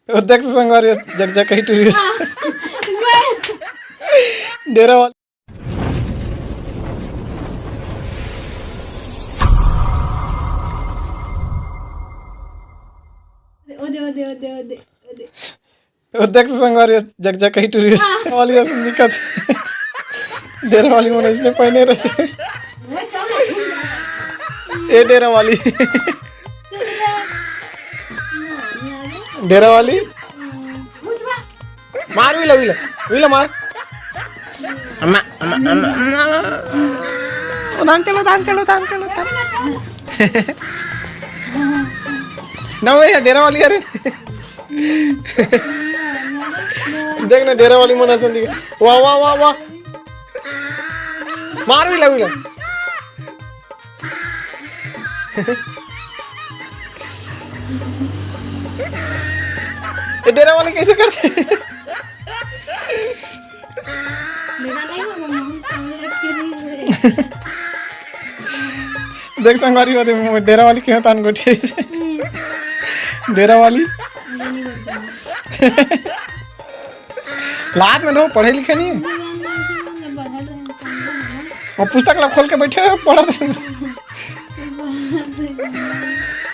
वो देख संगवारी जग जग कहीं टूरी डेरा वाली वो देख संगवारी जग जग कहीं टूरी वाली दिक्कत डेरा वाली मन इसने पहने रहे ये डेरा वाली डेरा वाली मार विला मार अम्मा अम्मा अम्मा दान चलो ना भैया डेरा वाली अरे देख ना डेरा वाली मना सुन वाह वाह वाह वाह मार विला डेरा वाले कैसे करते देख संगवारी होते डेरा वाली क्यों तान गोटी डेरा वाली लात में रहो पढ़े लिखे नहीं और पुस्तक ला खोल के बैठे पढ़ा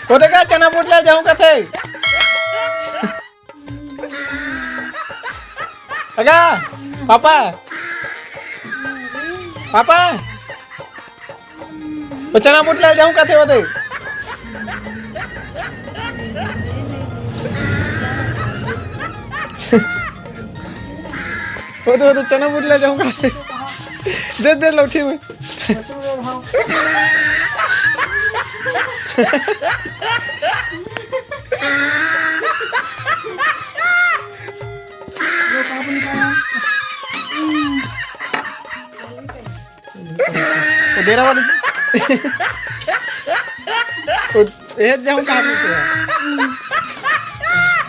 को देखा चना बूट ले जाऊं कथे अगा पापा तो चना बूट ले जाऊं कथे होते वो चना बूट ले जाऊं कथे दे लौठी में डेरा वाली ये जाऊं कहाँ पे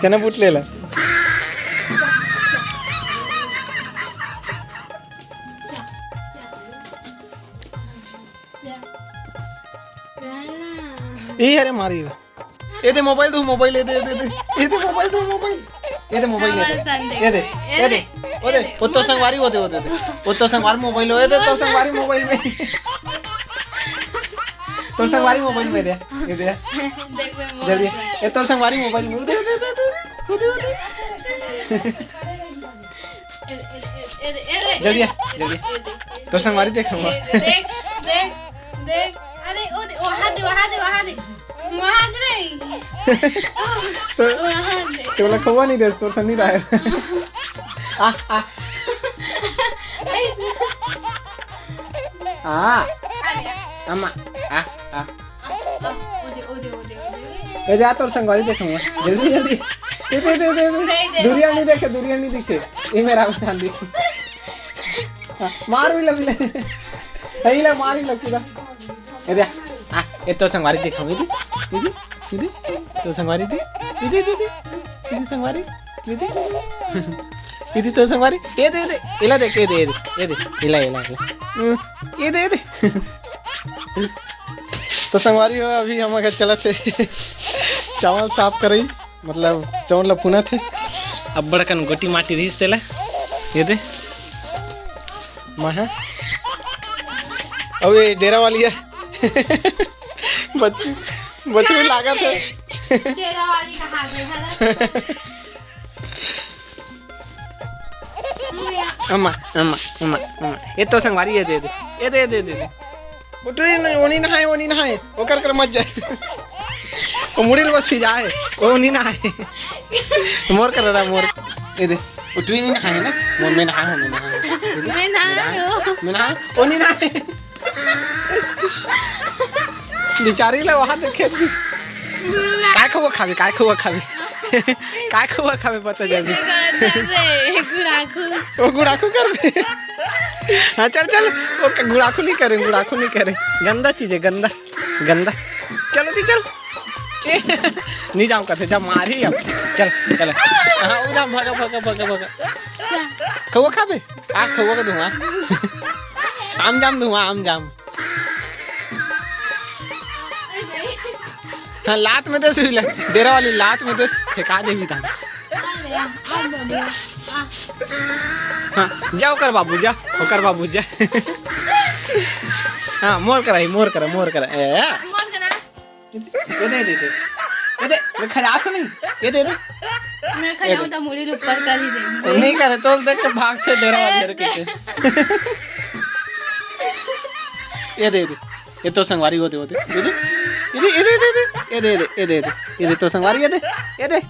चना बूट ले ला ये अरे मारी ये दे मोबाइल दो मोबाइल ये दे मोबाइल दो मोबाइल ये दे वो तो संगवारी होते वो तो संगवारी मोबाइल हो दे तो संगवारी मोबाइल में तो संगवारी मोबाइल में दे ये दे जल्दी ये तो संगवारी मोबाइल में दे जल्दी तो संगवारी देखूंगा देख अरे वहाँ दे तो खवा नहीं दे तो सन्नी रहा है अम्मा ये जा तो संगवारी देखूंगा जल्दी दुनिया नहीं देखे ये मेरा ध्यान देखिए मार भी लग मार ही लगता ये तो संगवारी देखूंगी दीदी तो संगवारी दीदी संगवारी दीदी तो संगवारी ये दे इला देख ये दे इला ये दे तो संगवारी हो अभी हम अगर चलते चावल साफ करई मतलब चावल पुना थे अब बड़कन गोटी माटी रहीस तेला ये दे महा अब ये डेरा वाली है बच्चे लागत है डेरा वाली कहाँ गई है अम्मा ये तो संगवारी ये दे उठरी नहीं वो नहीं नहाए वो कर मत जाए वो मुड़िल बस फिर जाए वो नहीं नहाए मोर कर रहा मोर ये दे उठरी नहीं नहाए ना मोर में नहाए मैं नहाए वो नहीं नहाए बेचारी ले वहाँ देखे काय खबर खावे पता जल्दी वो गुड़ाखू कर हाँ चल वो गुड़ाखू नहीं करे गंदा चीज है गंदा चलो दी चल नहीं जाऊँ कथे जा मारी अब चल हाँ उधर भगा खवा खावे खवा का दूंगा आम जाम हाँ लात में दे डेरा वाली लात में दे फेंका दे भी था हाँ जा ओकर बाबू जा ओकर बाबू जा हाँ मोर करा ए ये दे खजा तो नहीं ये दे मैं खजाऊं तो मुड़ी ऊपर कर ही दे नहीं करे तो देख के भाग से डेरा वाले के ये दे ये तो संगवारी होते ये दे तो संगवारी ये दे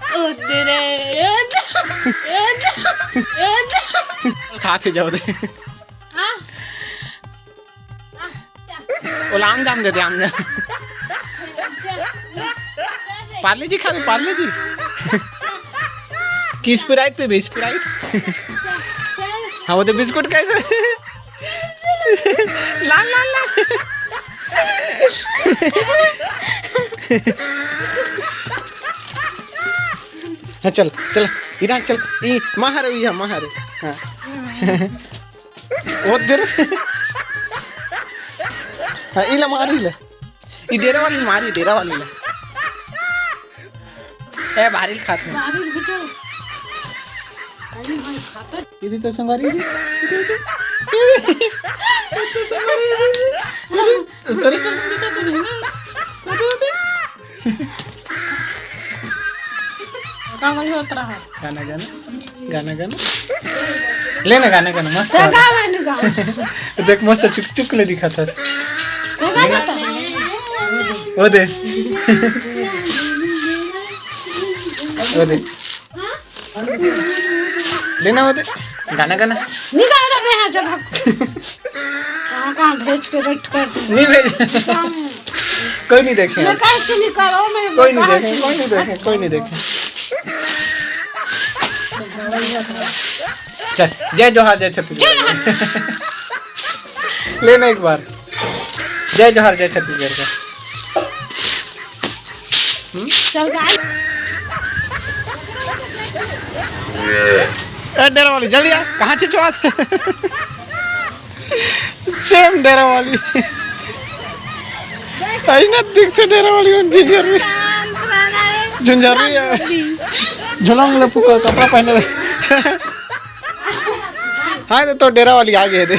ओ तेरे खा के जाओ दे आम जाम दे आम जाम पार्ले जी खा पार्ले जी की स्प्राइट पे भी स्प्राइट हाँ वो तो बिस्कुट कैसे लाल लाल लाल हाँ चल चल इधर चल ई महारे ये महारे हाँ वो देर हाँ इला मारी ले ई डेरा वाली ले ए बारिल खाते इधर तो संगवारी जी तो संगवारी उतरी चल गाना लेना गाना मस्त देख मस्त चुक चुक ले दिखा था वो दे लेना वो दे गाना नहीं गा रहा मैं जब कहाँ भेज के रट कर नहीं भेज कोई नहीं देखे मैं कैसे नहीं करो मैं कोई नहीं देखे चल जय जोहार जय छत्तीसगढ़ लेना एक बार जय जोहार जय छत्तीसगढ़ का चल गाय डेरा वाली जल्दी आ कहाँ से चौथ सेम डेरा वाली आई ना दिख से डेरा वाली झुंझर झुलंग लपू का कपड़ा पहने हाँ तो डेरा वाली आ गए थे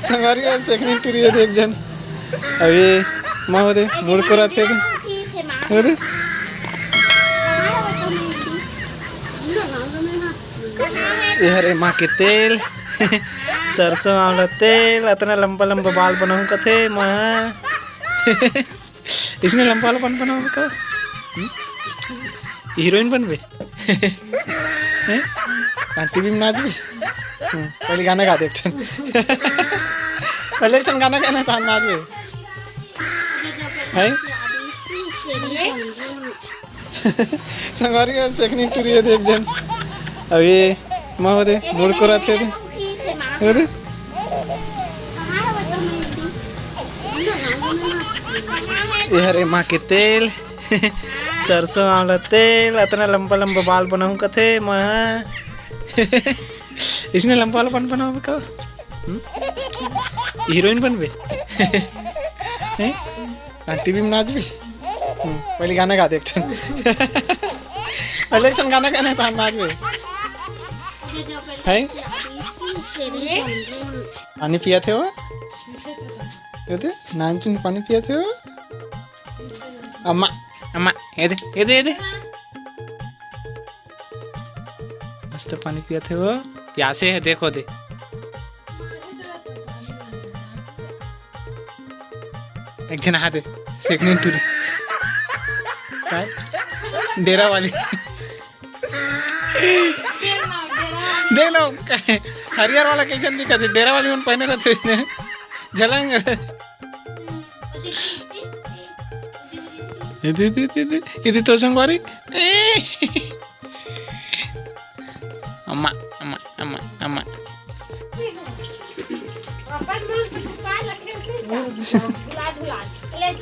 हमारी सेकंड टूरी है एक जन अभी माँ होते मुड़ को रहते होते ये हरे माँ के तेल सरसों आंवला तेल इतना लंबा लंबा बाल बनाऊँ कथे माँ इसमें लंबा लंबा बनाऊँ का हीरोइन बनबे टीवी में नाच भी पहले गाना गा दे पहले गाना गाना था नाच भी है संगवारी का सेकंड टूरी है एक जन अभी माँ होते मुड़ को रहते होते ये हरे माँ के तेल सरसों आंवला तेल इतना लंबा लंबा बाल बनाऊँ कथे माँ इसमें लंबा वाला बनाओ का हीरोइन बनबे टीवी में नाच भी पहले गाना गा दे पहले गाना गाना था नाच भी है पानी पिया थे वो नाम चुन पानी पिया थे वो अम्मा अम्मा ये दे मस्त पानी पिया थे वो प्यासे है देखो दे एक जन हाथ सेकंड टूरी डेरा वाली देख लो हरियर वाला कैसे दिखा थे डेरा वाली पहने रहते झलंग इधर तो संगवारी अम्मा अम्मा अम्मा अम्मा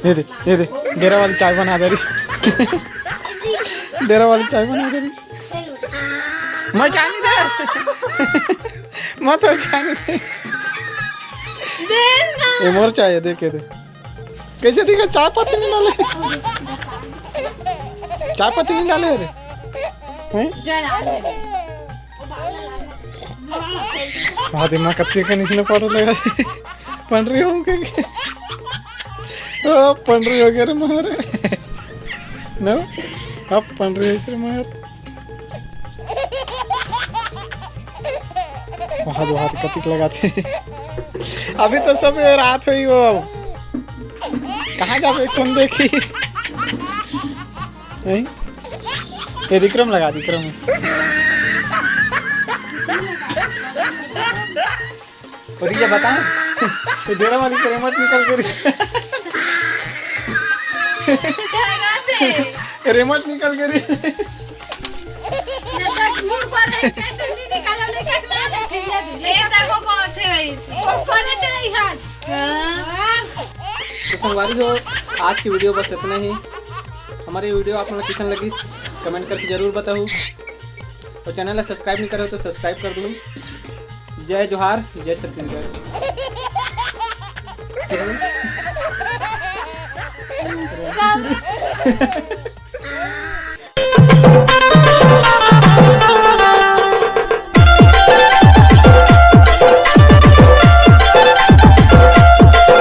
ये दे डेरा वाली चाय बना दे रही डेरा वाली चाय बना दे रही मैं जानी दे मैं तो जानी दे ये मोर चाहिए देखे थे कैसे दिखा चाय पत्ती नहीं डाले चाय पत्ती नहीं डाले अरे हैं हाँ दिमाग कच्चे का नीचे पड़ लगा पंडरी हूँ क्या पंडरी हो गया रे मारे ना अब पंडरी हो गया मार वहाँ दो हाथ कतिक लगाते अभी तो सब रात हुई वो कहाँ जावे कौन देखी नहीं ये विक्रम लगा विक्रम और ये बता ये जोड़ा वाली रिमोट निकल गई रिमोट निकल गई तो संगवारी हो आज की वीडियो बस इतना ही हमारी वीडियो आप लोगों कैसन लगी कमेंट करके जरूर बताओ और चैनल सब्सक्राइब नहीं करो तो सब्सक्राइब कर दो जय जोहार जय छत्तीसगढ़